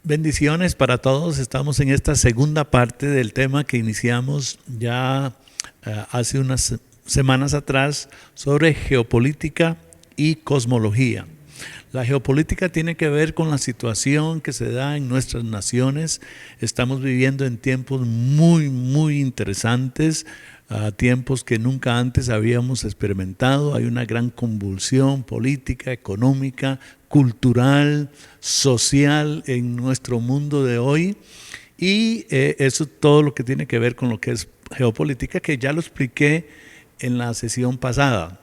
Bendiciones para todos. Estamos en esta segunda parte del tema que iniciamos ya hace unas semanas atrás sobre geopolítica y cosmología. La geopolítica tiene que ver con la situación que se da en nuestras naciones. Estamos viviendo en tiempos muy interesantes, tiempos que nunca antes habíamos experimentado. Hay una gran convulsión política, económica, cultural, social en nuestro mundo de hoy. Y eso es todo lo que tiene que ver con lo que es geopolítica, que ya lo expliqué en la sesión pasada.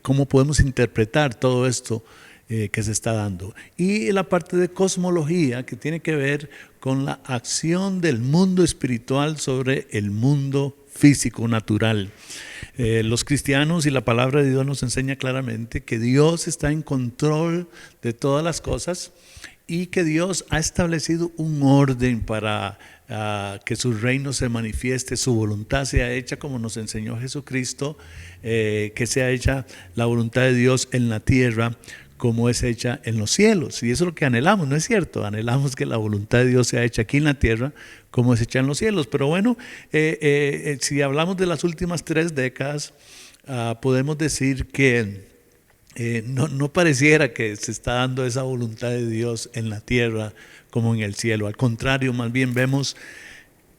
Cómo podemos interpretar todo esto que se está dando. Y la parte de cosmología, que tiene que ver con la acción del mundo espiritual sobre el mundo físico, natural. Los cristianos y la palabra de Dios nos enseña claramente que Dios está en control de todas las cosas y que Dios ha establecido un orden para que su reino se manifieste, su voluntad sea hecha como nos enseñó Jesucristo, que sea hecha la voluntad de Dios en la tierra como es hecha en los cielos. Y eso es lo que anhelamos, ¿no es cierto? Anhelamos que la voluntad de Dios sea hecha aquí en la tierra como es hecha en los cielos. Pero bueno, si hablamos de las últimas 3 décadas, podemos decir que no pareciera que se está dando esa voluntad de Dios en la tierra como en el cielo. Al contrario, más bien vemos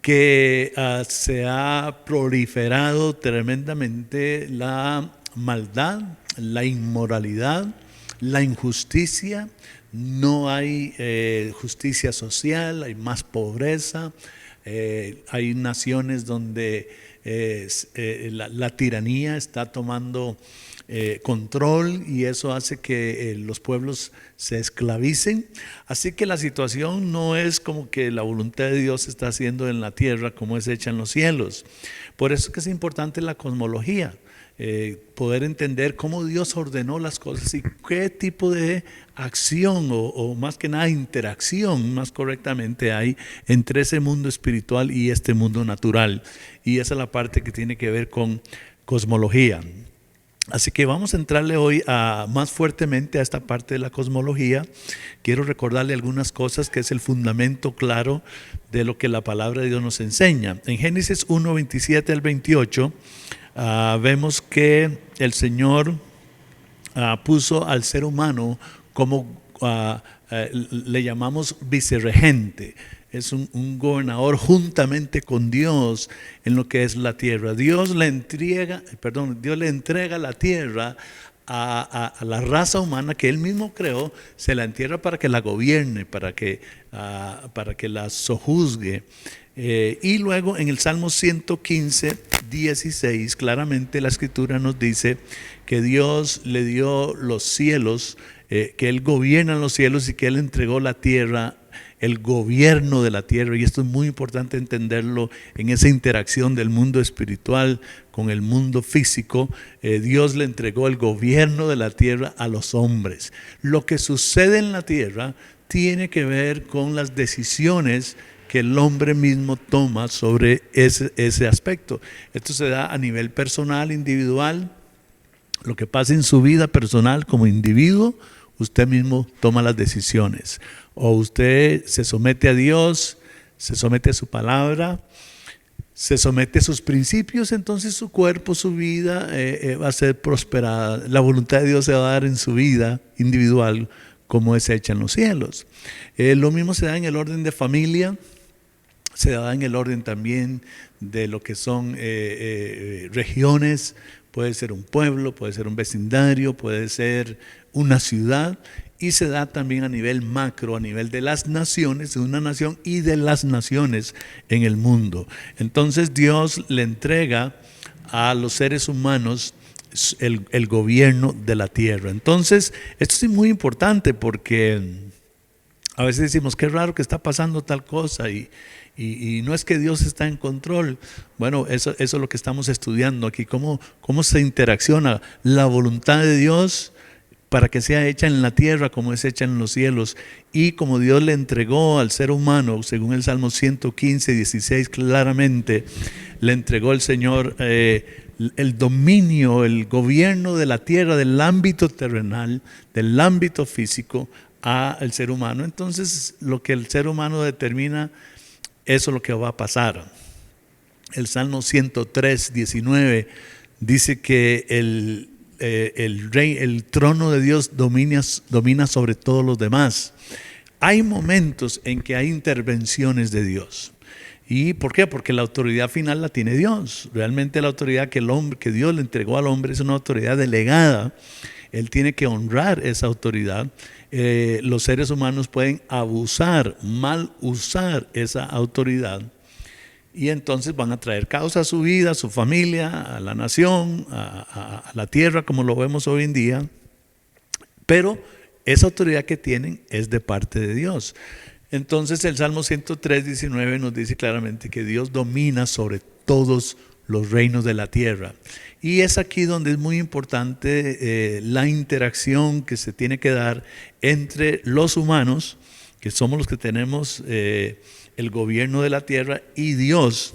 que se ha proliferado tremendamente la maldad, la inmoralidad, la injusticia. No hay justicia social, hay más pobreza. Hay naciones donde la tiranía está tomando control y eso hace que los pueblos se esclavicen. Así que la situación no es como que la voluntad de Dios se está haciendo en la tierra como es hecha en los cielos. Por eso es que es importante la cosmología, poder entender cómo Dios ordenó las cosas y qué tipo de acción o más que nada interacción más correctamente hay entre ese mundo espiritual y este mundo natural. Y esa es la parte que tiene que ver con cosmología. Así que vamos a entrarle hoy más fuertemente a esta parte de la cosmología. Quiero recordarle algunas cosas que es el fundamento claro de lo que la palabra de Dios nos enseña. En Génesis 1, 27 al 28 vemos que el Señor puso al ser humano como le llamamos vicerregente. Es un gobernador juntamente con Dios en lo que es la tierra. Dios le entrega la tierra a la raza humana que Él mismo creó, se la entierra para que la gobierne, para que la sojuzgue. Y luego en el Salmo 115, 16, claramente la Escritura nos dice que Dios le dio los cielos, que Él gobierna los cielos y que Él entregó la tierra, el gobierno de la tierra. Y esto es muy importante entenderlo en esa interacción del mundo espiritual con el mundo físico. Dios le entregó el gobierno de la tierra a los hombres. Lo que sucede en la tierra tiene que ver con las decisiones que el hombre mismo toma sobre ese aspecto. Esto se da a nivel personal, individual. Lo que pasa en su vida personal como individuo, usted mismo toma las decisiones. O usted se somete a Dios, se somete a su palabra, se somete a sus principios, entonces su cuerpo, su vida va a ser prosperada. La voluntad de Dios se va a dar en su vida individual como es hecha en los cielos. Lo mismo se da en el orden de familia, se da en el orden también de lo que son regiones. Puede ser un pueblo, puede ser un vecindario, puede ser una ciudad, y se da también a nivel macro, a nivel de las naciones, de una nación y de las naciones en el mundo. Entonces Dios le entrega a los seres humanos el gobierno de la tierra. Entonces esto es muy importante porque a veces decimos, qué raro que está pasando tal cosa y no es que Dios está en control. Bueno, eso es lo que estamos estudiando aquí, cómo se interacciona la voluntad de Dios para que sea hecha en la tierra como es hecha en los cielos. Y como Dios le entregó al ser humano, según el Salmo 115, 16 claramente, le entregó el Señor el dominio, el gobierno de la tierra, del ámbito terrenal, del ámbito físico, al ser humano. Entonces, lo que el ser humano determina, eso es lo que va a pasar. El Salmo 103, 19 dice que el trono de Dios domina sobre todos los demás. Hay momentos en que hay intervenciones de Dios. ¿Y por qué? Porque la autoridad final la tiene Dios. Realmente la autoridad que Dios le entregó al hombre es una autoridad delegada. Él tiene que honrar esa autoridad. Los seres humanos pueden mal usar esa autoridad, y entonces van a traer caos a su vida, a su familia, a la nación, a la tierra, como lo vemos hoy en día. Pero esa autoridad que tienen es de parte de Dios. Entonces el Salmo 103, 19 nos dice claramente que Dios domina sobre todos los reinos de la tierra. Y es aquí donde es muy importante la interacción que se tiene que dar entre los humanos, que somos los que tenemos el gobierno de la tierra, y Dios,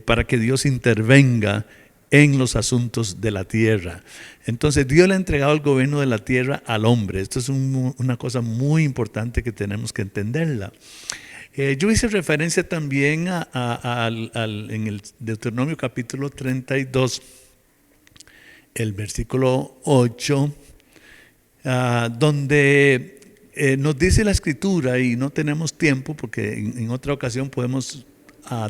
para que Dios intervenga en los asuntos de la tierra. Entonces Dios le ha entregado el gobierno de la tierra al hombre. Esto es una cosa muy importante que tenemos que entenderla. Yo hice referencia también en el Deuteronomio capítulo 32, el versículo 8, donde nos dice la Escritura, y no tenemos tiempo porque en otra ocasión podemos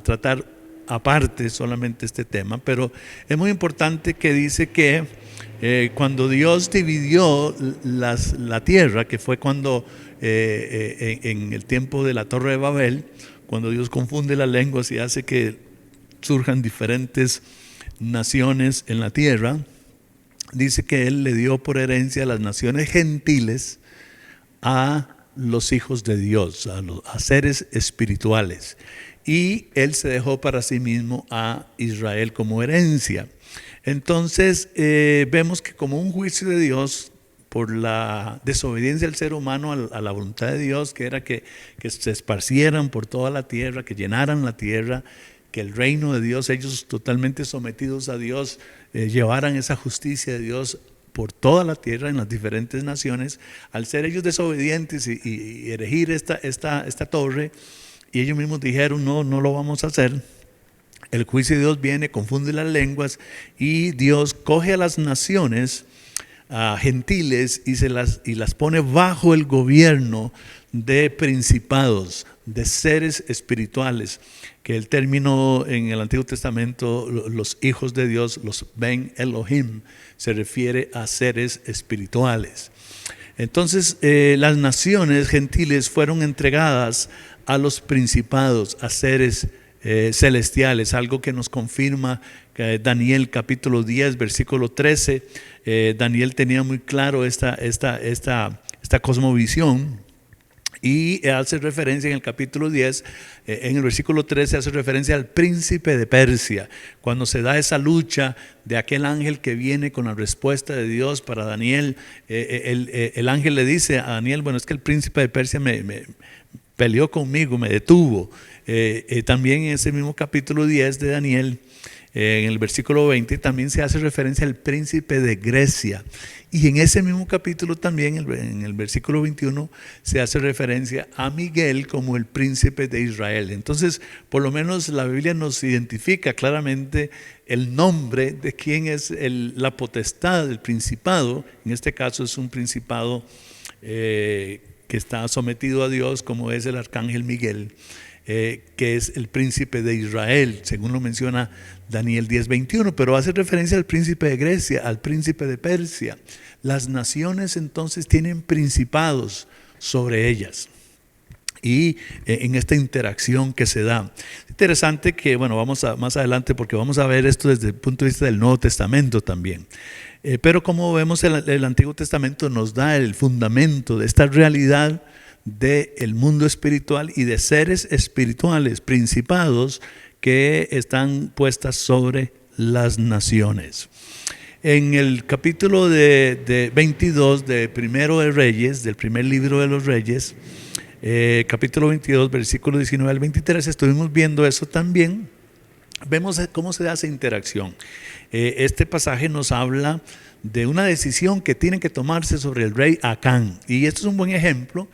tratar aparte solamente este tema, pero es muy importante que dice que cuando Dios dividió la tierra, que fue cuando en el tiempo de la Torre de Babel, cuando Dios confunde las lenguas y hace que surjan diferentes naciones en la tierra, dice que Él le dio por herencia a las naciones gentiles a los hijos de Dios, a seres espirituales, y Él se dejó para sí mismo a Israel como herencia. Entonces vemos que como un juicio de Dios por la desobediencia del ser humano a la voluntad de Dios, que era que se esparcieran por toda la tierra, que llenaran la tierra, que el reino de Dios, ellos totalmente sometidos a Dios, llevaran esa justicia de Dios por toda la tierra en las diferentes naciones. Al ser ellos desobedientes y erigir esta torre, y ellos mismos dijeron no lo vamos a hacer, el juicio de Dios viene, confunde las lenguas, y Dios coge a las naciones gentiles y las pone bajo el gobierno de principados, de seres espirituales, que el término en el Antiguo Testamento, los hijos de Dios, los Ben Elohim, se refiere a seres espirituales. Entonces las naciones gentiles fueron entregadas a los principados, a seres celestiales, algo que nos confirma Daniel capítulo 10, versículo 13. Daniel tenía muy claro esta cosmovisión, y hace referencia en el capítulo 10, en el versículo 13 hace referencia al príncipe de Persia, cuando se da esa lucha de aquel ángel que viene con la respuesta de Dios para Daniel. El ángel le dice a Daniel, bueno, es que el príncipe de Persia me peleó conmigo, me detuvo. También en ese mismo capítulo 10 de Daniel, en el versículo 20, también se hace referencia al príncipe de Grecia. Y en ese mismo capítulo también, en el versículo 21, se hace referencia a Miguel como el príncipe de Israel. Entonces, por lo menos la Biblia nos identifica claramente el nombre de quién es la potestad del principado. En este caso es un principado que está sometido a Dios, como es el arcángel Miguel, que es el príncipe de Israel, según lo menciona Daniel 10:21, pero hace referencia al príncipe de Grecia, al príncipe de Persia. Las naciones entonces tienen principados sobre ellas, y en esta interacción que se da. Interesante que, bueno, vamos más adelante porque vamos a ver esto desde el punto de vista del Nuevo Testamento también. Pero como vemos, el Antiguo Testamento nos da el fundamento de esta realidad del mundo espiritual y de seres espirituales, principados que están puestas sobre las naciones. En el capítulo de 22 de Primero de Reyes, del primer libro de los Reyes, capítulo 22, versículo 19 al 23, estuvimos viendo eso también. Vemos cómo se da esa interacción. Este pasaje nos habla de una decisión que tiene que tomarse sobre el rey Acán. Y esto es un buen ejemplo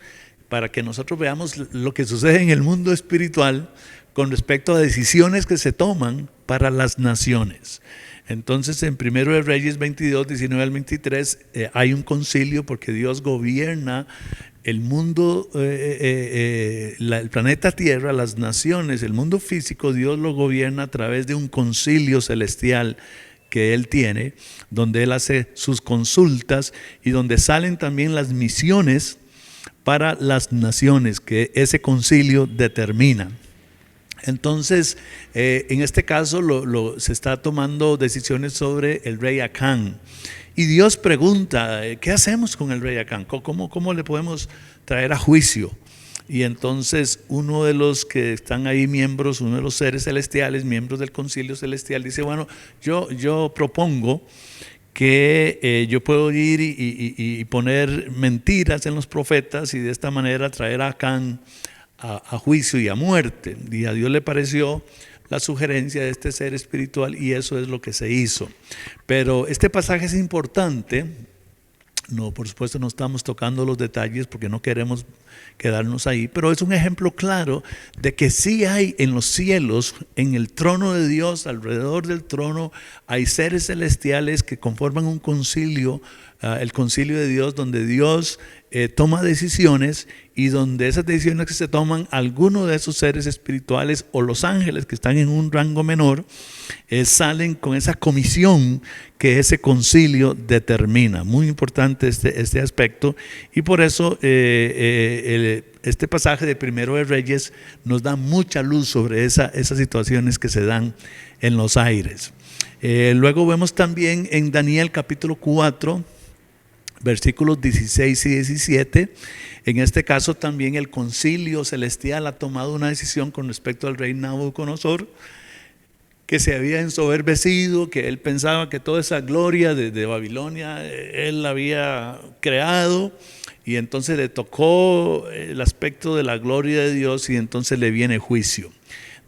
para que nosotros veamos lo que sucede en el mundo espiritual con respecto a decisiones que se toman para las naciones. Entonces, en 1 de Reyes 22, 19 al 23, hay un concilio porque Dios gobierna el mundo, el planeta Tierra, las naciones, el mundo físico. Dios lo gobierna a través de un concilio celestial que Él tiene, donde Él hace sus consultas y donde salen también las misiones para las naciones que ese concilio determina. Entonces, en este caso se está tomando decisiones sobre el rey Acán. Y Dios pregunta, ¿qué hacemos con el rey Acán? ¿Cómo le podemos traer a juicio? Y entonces uno de los que están ahí miembros, uno de los seres celestiales, miembros del concilio celestial, dice, bueno, yo propongo que yo puedo ir y poner mentiras en los profetas y de esta manera traer a Acán a juicio y a muerte. Y a Dios le pareció la sugerencia de este ser espiritual y eso es lo que se hizo. Pero este pasaje es importante. No, por supuesto no estamos tocando los detalles porque no queremos quedarnos ahí, pero es un ejemplo claro de que sí hay en los cielos, en el trono de Dios, alrededor del trono, hay seres celestiales que conforman un concilio, el concilio de Dios, donde Dios toma decisiones y donde esas decisiones que se toman, algunos de esos seres espirituales o los ángeles que están en un rango menor, salen con esa comisión que ese concilio determina. Muy importante este aspecto y por eso este pasaje de 1 de Reyes nos da mucha luz sobre esas situaciones que se dan en los aires. Luego vemos también en Daniel capítulo 4, versículos 16 y 17. En este caso también el concilio celestial ha tomado una decisión con respecto al rey Nabucodonosor, que se había ensoberbecido, que él pensaba que toda esa gloria de Babilonia él la había creado, y entonces le tocó el aspecto de la gloria de Dios y entonces le viene juicio.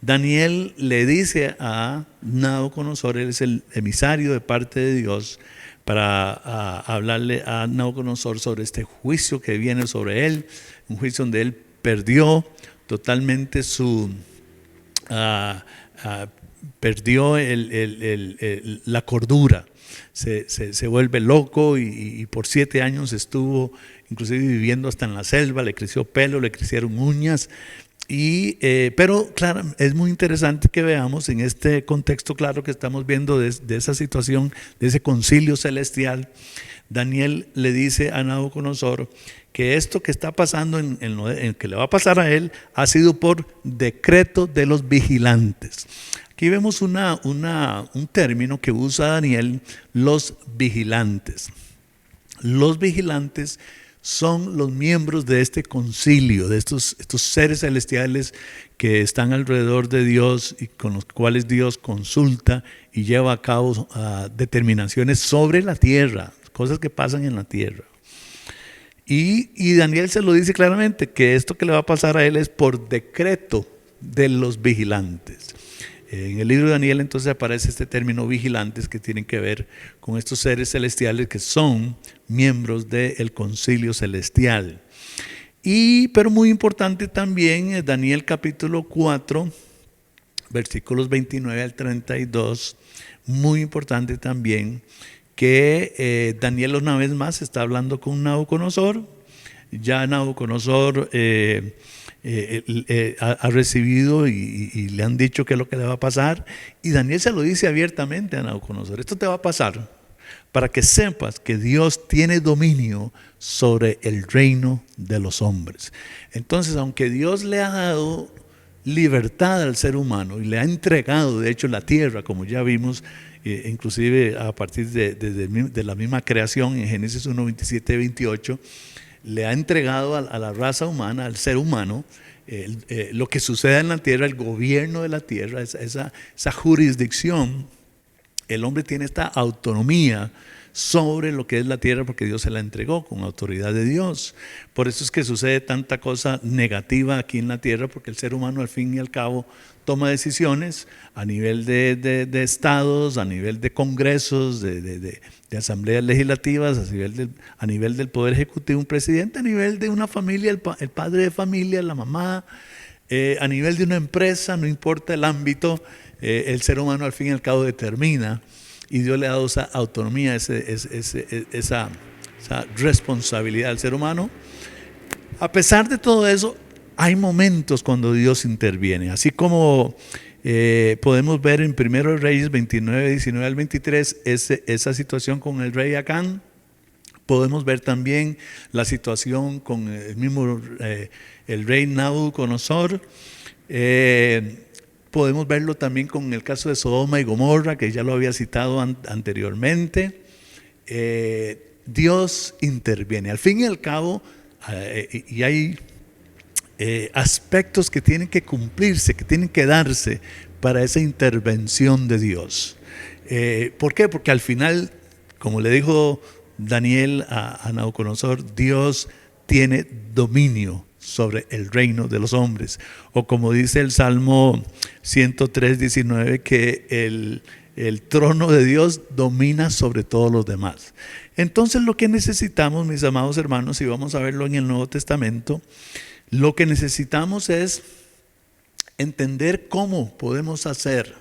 Daniel le dice a Nabucodonosor, él es el emisario de parte de Dios, para hablarle a Nabucodonosor sobre este juicio que viene sobre él, un juicio donde él perdió totalmente perdió la cordura, se vuelve loco y por 7 años estuvo inclusive viviendo hasta en la selva, le creció pelo, le crecieron uñas. Pero claro, es muy interesante que veamos en este contexto claro que estamos viendo de esa situación, de ese concilio celestial. Daniel le dice a Nabucodonosor que esto que está pasando, en que le va a pasar a él, ha sido por decreto de los vigilantes. Aquí vemos un término que usa Daniel, los vigilantes. Los vigilantes son los miembros de este concilio, de estos seres celestiales que están alrededor de Dios y con los cuales Dios consulta y lleva a cabo determinaciones sobre la tierra, cosas que pasan en la tierra. Y Daniel se lo dice claramente, que esto que le va a pasar a él es por decreto de los vigilantes. En el libro de Daniel entonces aparece este término vigilantes, que tienen que ver con estos seres celestiales que son miembros del concilio celestial. Pero muy importante también Daniel capítulo 4, versículos 29 al 32, muy importante también que Daniel una vez más está hablando con Nabucodonosor. Ya Nabucodonosor ha recibido y le han dicho qué es lo que le va a pasar, y Daniel se lo dice abiertamente a Nabucodonosor: esto te va a pasar para que sepas que Dios tiene dominio sobre el reino de los hombres. Entonces, aunque Dios le ha dado libertad al ser humano y le ha entregado de hecho la tierra, como ya vimos, inclusive a partir de la misma creación en Génesis 1, 27, 28, le ha entregado a la raza humana, al ser humano, lo que sucede en la tierra, el gobierno de la tierra, esa jurisdicción. El hombre tiene esta autonomía sobre lo que es la tierra, porque Dios se la entregó con autoridad de Dios. Por eso es que sucede tanta cosa negativa aquí en la tierra, porque el ser humano al fin y al cabo toma decisiones a nivel de estados, a nivel de congresos, de asambleas legislativas, a nivel del poder ejecutivo, un presidente, a nivel de una familia, el padre de familia, la mamá, a nivel de una empresa, no importa el ámbito, el ser humano al fin y al cabo determina, y Dios le ha dado esa autonomía, esa responsabilidad al ser humano. A pesar de todo eso, hay momentos cuando Dios interviene, así como podemos ver en 1 Reyes 29, 19 al 23, esa situación con el rey Acán. Podemos ver también la situación con el mismo el rey Nabucodonosor. Podemos verlo también con el caso de Sodoma y Gomorra, que ya lo había citado anteriormente. Dios interviene. Al fin y al cabo, y hay aspectos que tienen que cumplirse, que tienen que darse para esa intervención de Dios. ¿Por qué? Porque al final, como le dijo Daniel a Nabucodonosor, Dios tiene dominio sobre el reino de los hombres. O como dice el Salmo 103, 19, que el trono de Dios domina sobre todos los demás. Entonces lo que necesitamos, mis amados hermanos, y vamos a verlo en el Nuevo Testamento, lo que necesitamos es entender cómo podemos hacer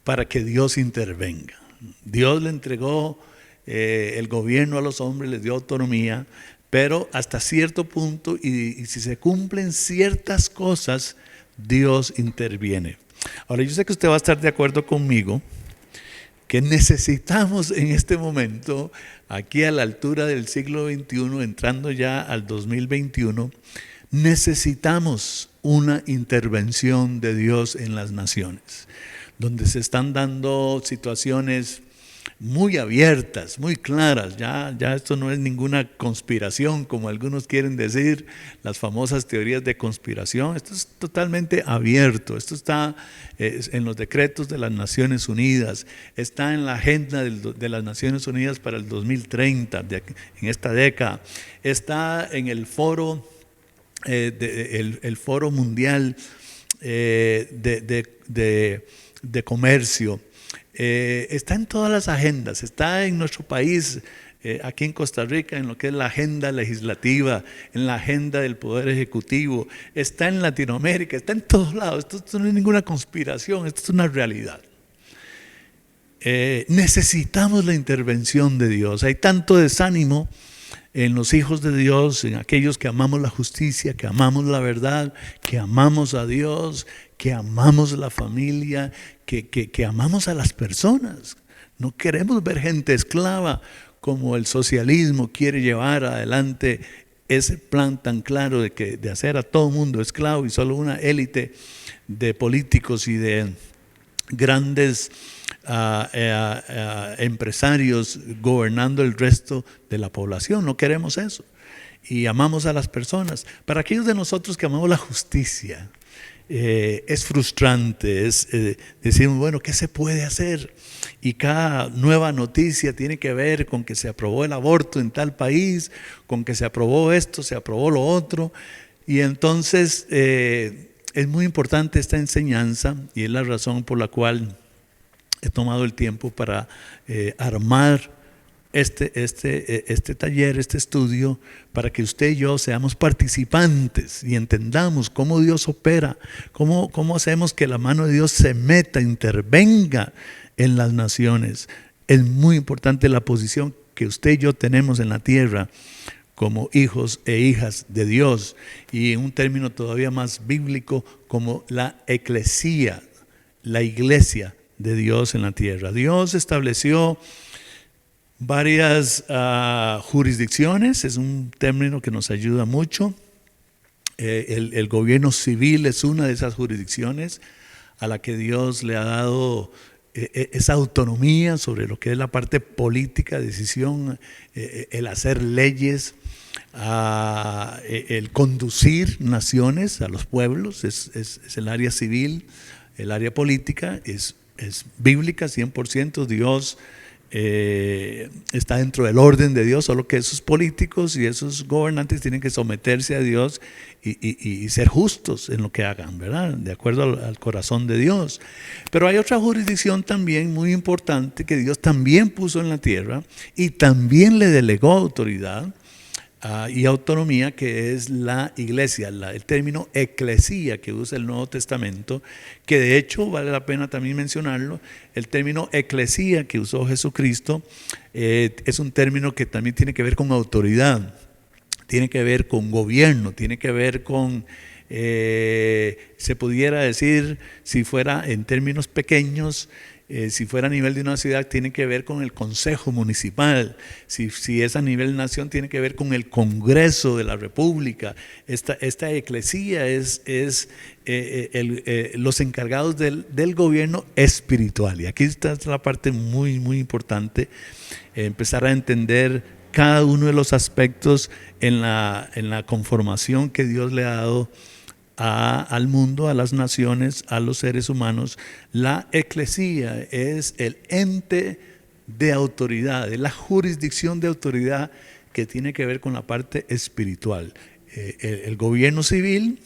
para que Dios intervenga. Dios le entregó el gobierno a los hombres, les dio autonomía, pero hasta cierto punto, y si se cumplen ciertas cosas, Dios interviene. Ahora, yo sé que usted va a estar de acuerdo conmigo que necesitamos en este momento, aquí a la altura del siglo XXI, entrando ya al 2021, necesitamos una intervención de Dios en las naciones, donde se están dando situaciones muy abiertas, muy claras. Ya esto no es ninguna conspiración, como algunos quieren decir, las famosas teorías de conspiración. Esto es totalmente abierto. Esto está en los decretos de las Naciones Unidas, está en la agenda de las Naciones Unidas para el 2030, en esta década. Está en el foro, el foro mundial de comercio. Está en todas las agendas, está en nuestro país, aquí en Costa Rica, en lo que es la agenda legislativa, en la agenda del Poder Ejecutivo, está en Latinoamérica, está en todos lados. Esto no es ninguna conspiración, esto es una realidad. Necesitamos la intervención de Dios. Hay tanto desánimo en los hijos de Dios, en aquellos que amamos la justicia, que amamos la verdad, que amamos a Dios, que amamos la familia, que amamos a las personas. No queremos ver gente esclava como el socialismo quiere llevar adelante ese plan tan claro de hacer a todo mundo esclavo y solo una élite de políticos y de grandes empresarios gobernando el resto de la población. No queremos eso. Y amamos a las personas. Para aquellos de nosotros que amamos la justicia, es frustrante, decir, bueno, ¿qué se puede hacer? Y cada nueva noticia tiene que ver con que se aprobó el aborto en tal país, con que se aprobó esto, se aprobó lo otro. Y entonces es muy importante esta enseñanza, y es la razón por la cual he tomado el tiempo para armar este taller, este estudio, para que usted y yo seamos participantes y entendamos cómo Dios opera, cómo hacemos que la mano de Dios se meta, intervenga en las naciones. Es muy importante la posición que usted y yo tenemos en la tierra como hijos e hijas de Dios, y en un término todavía más bíblico, como la eclesía, la iglesia de Dios en la tierra. Dios estableció varias jurisdicciones, es un término que nos ayuda mucho. El gobierno civil es una de esas jurisdicciones a la que Dios le ha dado esa autonomía sobre lo que es la parte política, decisión, el hacer leyes, el conducir naciones a los pueblos, es el área civil. El área política es bíblica 100%. Dios está dentro del orden de Dios, solo que esos políticos y esos gobernantes tienen que someterse a Dios y ser justos en lo que hagan, ¿verdad? De acuerdo al corazón de Dios. Pero hay otra jurisdicción también muy importante que Dios también puso en la tierra y también le delegó autoridad y autonomía, que es la iglesia, el término eclesía que usa el Nuevo Testamento, que de hecho vale la pena también mencionarlo. El término eclesía que usó Jesucristo es un término que también tiene que ver con autoridad, tiene que ver con gobierno, tiene que ver con, se pudiera decir, si fuera en términos pequeños, si fuera a nivel de una ciudad, tiene que ver con el consejo municipal. Si es a nivel de nación, tiene que ver con el Congreso de la República. Esta eclesía es los encargados del gobierno espiritual. Y aquí está la parte muy, muy importante, empezar a entender cada uno de los aspectos en la conformación que Dios le ha dado al mundo, a las naciones, a los seres humanos. La eclesía es el ente de autoridad, es la jurisdicción de autoridad que tiene que ver con la parte espiritual. El gobierno civil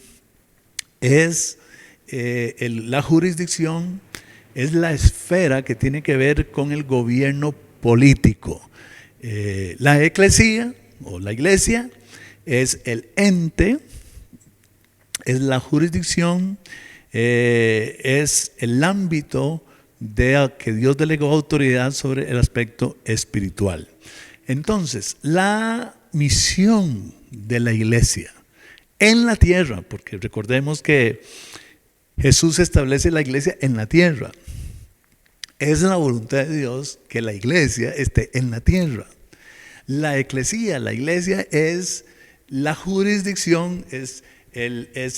es la jurisdicción, es la esfera que tiene que ver con el gobierno político. La eclesía o la iglesia es el ente, es la jurisdicción, es el ámbito de que Dios delegó autoridad sobre el aspecto espiritual. Entonces, la misión de la iglesia en la tierra, porque recordemos que Jesús establece la iglesia en la tierra, es la voluntad de Dios que la iglesia esté en la tierra. La eclesía, la iglesia es la jurisdicción, es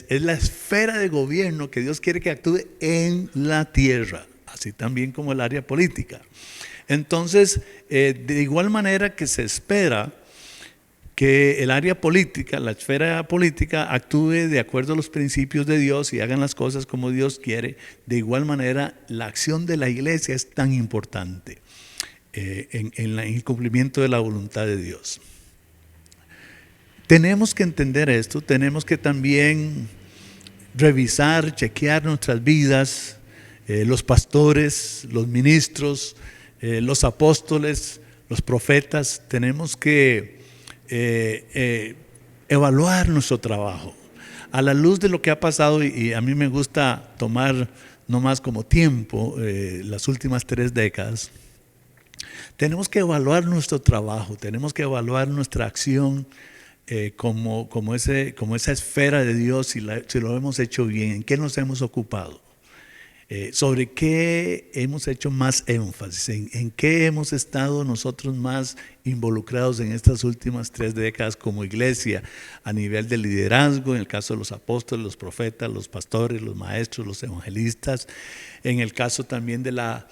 la esfera de gobierno que Dios quiere que actúe en la tierra, así también como el área política. Entonces, de igual manera que se espera que el área política, la esfera política, actúe de acuerdo a los principios de Dios y hagan las cosas como Dios quiere, de igual manera la acción de la iglesia es tan importante en el cumplimiento de la voluntad de Dios. Tenemos que entender esto, tenemos que también revisar, chequear nuestras vidas, los pastores, los ministros, los apóstoles, los profetas. Tenemos que evaluar nuestro trabajo a la luz de lo que ha pasado, y a mí me gusta tomar no más como tiempo las últimas 3 décadas. Tenemos que evaluar nuestro trabajo, tenemos que evaluar nuestra acción como esa esfera de Dios, si lo hemos hecho bien, en qué nos hemos ocupado, sobre qué hemos hecho más énfasis, en qué hemos estado nosotros más involucrados en estas últimas 3 décadas como iglesia, a nivel de liderazgo, en el caso de los apóstoles, los profetas, los pastores, los maestros, los evangelistas, en el caso también de la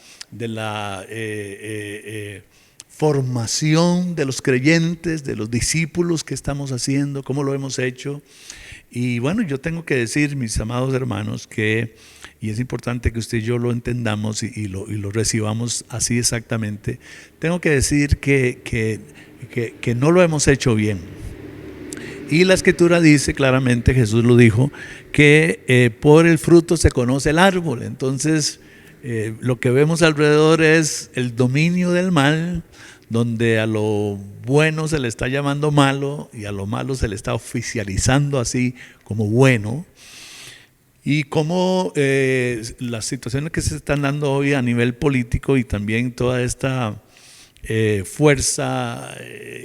formación de los creyentes, de los discípulos que estamos haciendo, cómo lo hemos hecho. Y bueno, yo tengo que decir, mis amados hermanos, y es importante que usted y yo lo entendamos y lo recibamos así exactamente, tengo que decir que no lo hemos hecho bien. Y la Escritura dice claramente, Jesús lo dijo, que por el fruto se conoce el árbol. Entonces, lo que vemos alrededor es el dominio del mal, donde a lo bueno se le está llamando malo y a lo malo se le está oficializando así como bueno. Y como las situaciones que se están dando hoy a nivel político y también toda esta fuerza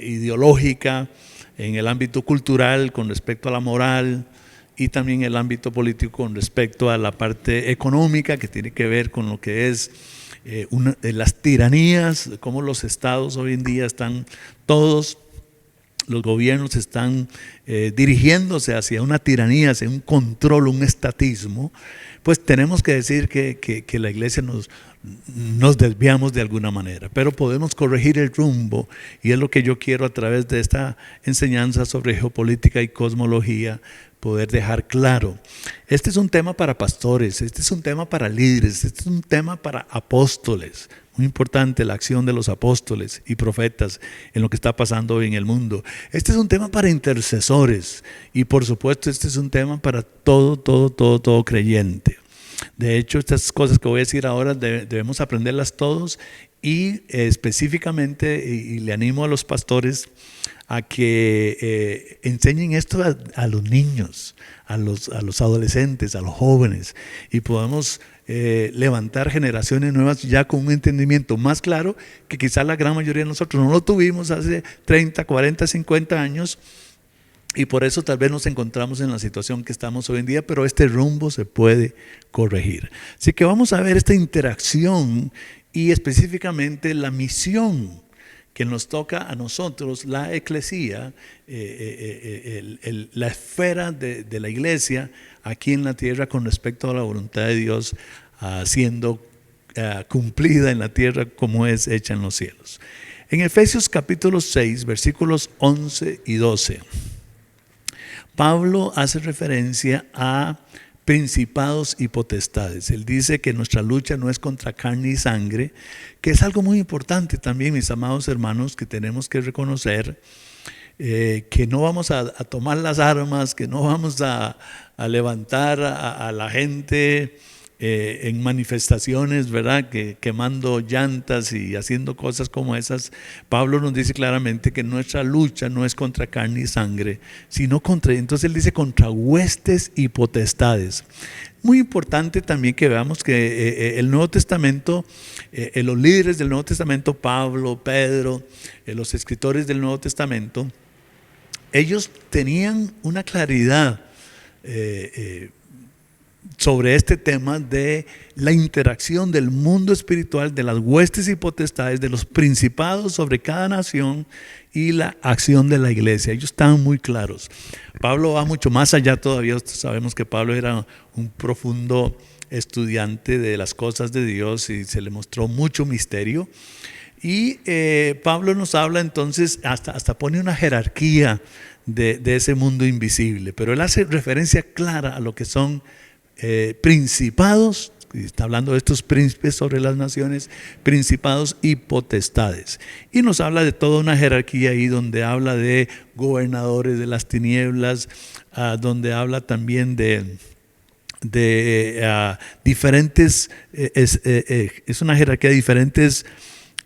ideológica en el ámbito cultural con respecto a la moral, y también el ámbito político con respecto a la parte económica, que tiene que ver con lo que es las tiranías, cómo los estados hoy en día están, todos los gobiernos están dirigiéndose hacia una tiranía, hacia un control, un estatismo, pues tenemos que decir que la iglesia nos desviamos de alguna manera, pero podemos corregir el rumbo, y es lo que yo quiero a través de esta enseñanza sobre geopolítica y cosmología poder dejar claro. Este es un tema para pastores, este es un tema para líderes, este es un tema para apóstoles. Muy importante la acción de los apóstoles y profetas en lo que está pasando hoy en el mundo. Este es un tema para intercesores, y por supuesto este es un tema para todo creyente. De hecho, estas cosas que voy a decir ahora debemos aprenderlas todos, y específicamente, y le animo a los pastores a que enseñen esto a los niños, a los adolescentes, a los jóvenes, y podamos levantar generaciones nuevas ya con un entendimiento más claro que quizás la gran mayoría de nosotros no lo tuvimos hace 30, 40, 50 años, y por eso tal vez nos encontramos en la situación que estamos hoy en día, pero este rumbo se puede corregir. Así que vamos a ver esta interacción y específicamente la misión que nos toca a nosotros, la eclesía, la esfera de la iglesia aquí en la tierra con respecto a la voluntad de Dios siendo cumplida en la tierra como es hecha en los cielos. En Efesios capítulo 6, versículos 11 y 12, Pablo hace referencia a principados y potestades. Él dice que nuestra lucha no es contra carne y sangre, que es algo muy importante también, mis amados hermanos, que tenemos que reconocer, que no vamos a tomar las armas, que no vamos a levantar a la gente en manifestaciones, ¿verdad? Quemando llantas y haciendo cosas como esas. Pablo nos dice claramente que nuestra lucha no es contra carne y sangre, sino entonces él dice contra huestes y potestades. Muy importante también que veamos que el Nuevo Testamento, los líderes del Nuevo Testamento, Pablo, Pedro, los escritores del Nuevo Testamento, ellos tenían una claridad sobre este tema de la interacción del mundo espiritual, de las huestes y potestades, de los principados sobre cada nación y la acción de la iglesia. Ellos estaban muy claros. Pablo va mucho más allá todavía. Sabemos que Pablo era un profundo estudiante de las cosas de Dios y se le mostró mucho misterio. Y Pablo nos habla entonces, hasta pone una jerarquía de ese mundo invisible, pero él hace referencia clara a lo que son principados, está hablando de estos príncipes sobre las naciones, principados y potestades. Y nos habla de toda una jerarquía ahí, donde habla de gobernadores de las tinieblas, donde habla también de diferentes, es una jerarquía de diferentes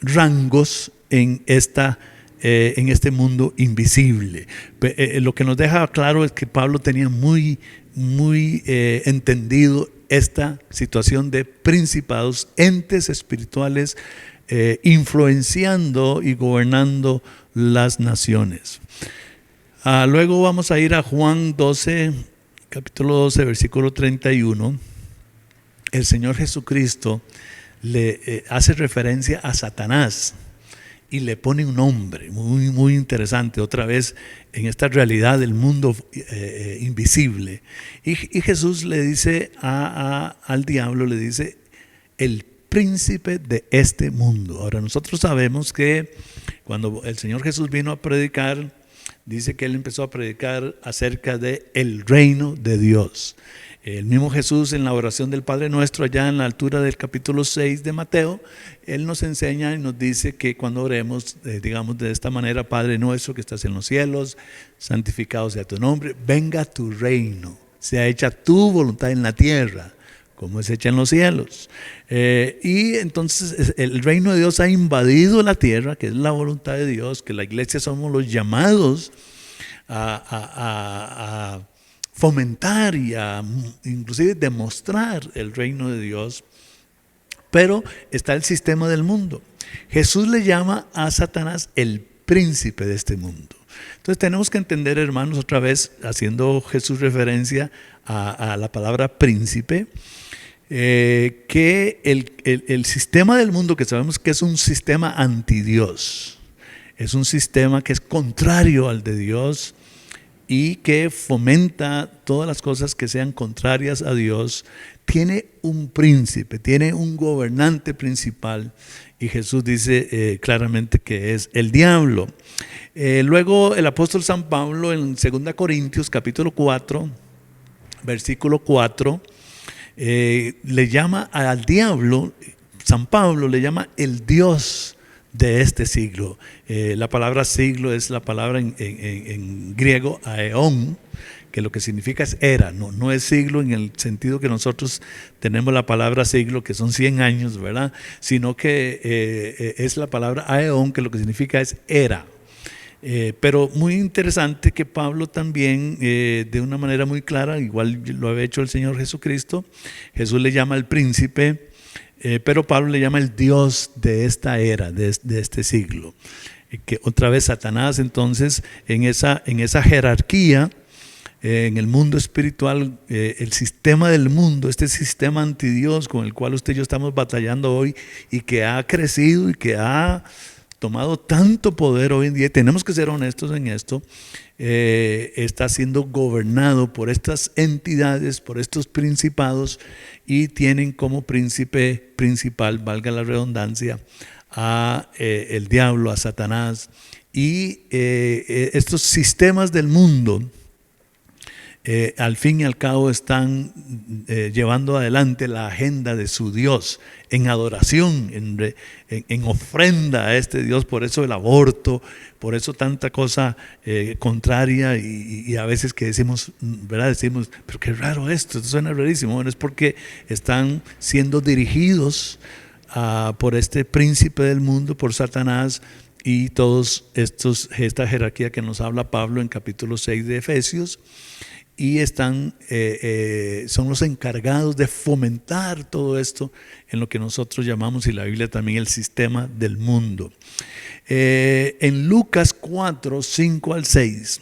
rangos en este mundo invisible. Lo que nos deja claro es que Pablo tenía muy entendido esta situación de principados, entes espirituales influenciando y gobernando las naciones. Luego vamos a ir a Juan 12, capítulo 12, versículo 31. El Señor Jesucristo le hace referencia a Satanás y le pone un nombre muy interesante, otra vez en esta realidad del mundo invisible. Y Jesús le dice al diablo, le dice, el príncipe de este mundo. Ahora nosotros sabemos que cuando el Señor Jesús vino a predicar, dice que Él empezó a predicar acerca de el reino de Dios. El mismo Jesús en la oración del Padre Nuestro, allá en la altura del capítulo 6 de Mateo, Él nos enseña y nos dice que cuando oremos, digamos de esta manera: Padre nuestro que estás en los cielos, santificado sea tu nombre, venga tu reino, sea hecha tu voluntad en la tierra, como es hecha en los cielos. Y entonces el reino de Dios ha invadido la tierra, que es la voluntad de Dios, que la iglesia somos los llamados a fomentar y a inclusive demostrar el reino de Dios. Pero está el sistema del mundo. Jesús le llama a Satanás el príncipe de este mundo. Entonces tenemos que entender, hermanos, otra vez haciendo Jesús referencia a la palabra príncipe, que el sistema del mundo, que sabemos que es un sistema antidios, es un sistema que es contrario al de Dios, y que fomenta todas las cosas que sean contrarias a Dios, tiene un príncipe, tiene un gobernante principal, y Jesús dice claramente que es el diablo. Luego el apóstol San Pablo en 2 Corintios capítulo 4, versículo 4, le llama al diablo, San Pablo le llama el Dios de este siglo. La palabra siglo es la palabra en griego aeón, que lo que significa es era, no es siglo en el sentido que nosotros tenemos la palabra siglo, que son 100 años, ¿verdad? Sino que es la palabra aeón, que lo que significa es era. Pero muy interesante que Pablo también, de una manera muy clara, igual lo había hecho el Señor Jesucristo, Jesús le llama el príncipe, pero Pablo le llama el Dios de esta era, de este siglo. Que otra vez Satanás, entonces, en esa jerarquía, en el mundo espiritual, el sistema del mundo, este sistema antidios con el cual usted y yo estamos batallando hoy, y que ha crecido y que ha tomado tanto poder hoy en día, tenemos que ser honestos en esto, está siendo gobernado por estas entidades, por estos principados, y tienen como príncipe principal, valga la redundancia, a el diablo, a Satanás, y estos sistemas del mundo al fin y al cabo están llevando adelante la agenda de su Dios en adoración, en ofrenda a este Dios. Por eso el aborto, por eso tanta cosa contraria, y a veces que decimos, ¿verdad? Decimos, pero qué raro esto suena rarísimo. Bueno, es porque están siendo dirigidos por este príncipe del mundo, por Satanás, y todos esta jerarquía que nos habla Pablo en capítulo 6 de Efesios. Y son los encargados de fomentar todo esto en lo que nosotros llamamos, y la Biblia también, el sistema del mundo. En Lucas 4, 5 al 6,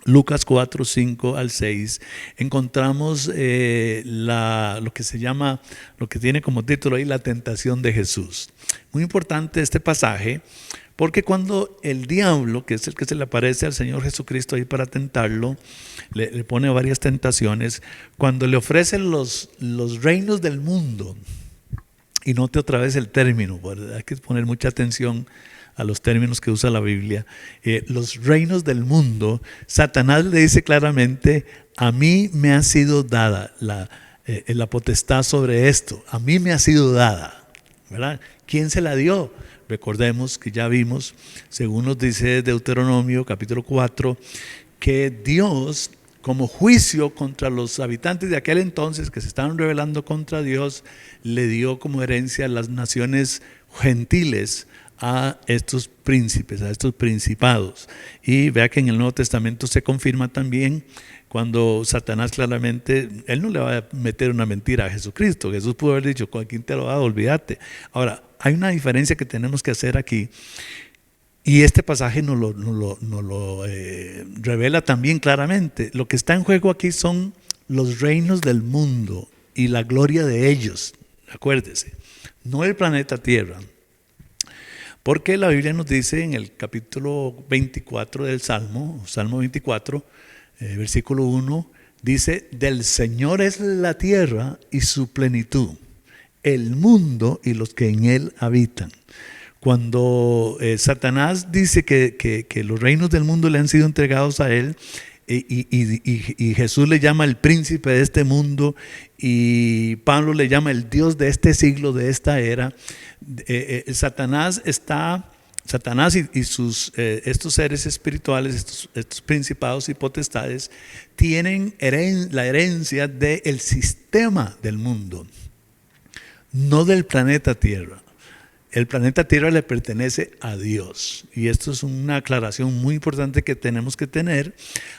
Lucas 4, 5 al 6, encontramos lo que se llama, lo que tiene como título ahí, la tentación de Jesús. Muy importante este pasaje, porque cuando el diablo, que es el que se le aparece al Señor Jesucristo ahí para tentarlo, le pone varias tentaciones, cuando le ofrecen los reinos del mundo, y note otra vez el término, hay que poner mucha atención a los términos que usa la Biblia, los reinos del mundo, Satanás le dice claramente, a mí me ha sido dada la potestad sobre esto, a mí me ha sido dada, ¿verdad? ¿Quién se la dio? Recordemos que ya vimos, según nos dice Deuteronomio capítulo 4, que Dios, como juicio contra los habitantes de aquel entonces que se estaban rebelando contra Dios, le dio como herencia a las naciones gentiles a estos príncipes, a estos principados. Y vea que en el Nuevo Testamento se confirma también cuando Satanás claramente, él no le va a meter una mentira a Jesucristo. Jesús pudo haber dicho, ¿con quién te lo va a dar? Olvídate. Ahora, hay una diferencia que tenemos que hacer aquí, y este pasaje nos lo revela también claramente. Lo que está en juego aquí son los reinos del mundo y la gloria de ellos, acuérdese, no el planeta Tierra. Porque la Biblia nos dice en el capítulo 24 del Salmo 24, versículo 1, dice, del Señor es la tierra y su plenitud, el mundo y los que en él habitan. Cuando Satanás dice que los reinos del mundo le han sido entregados a él, y Jesús le llama el príncipe de este mundo, y Pablo le llama el Dios de este siglo, de esta era, Satanás y sus estos seres espirituales, estos principados y potestades, tienen la herencia del sistema del mundo, no del planeta Tierra. El planeta Tierra le pertenece a Dios, y esto es una aclaración muy importante que tenemos que tener.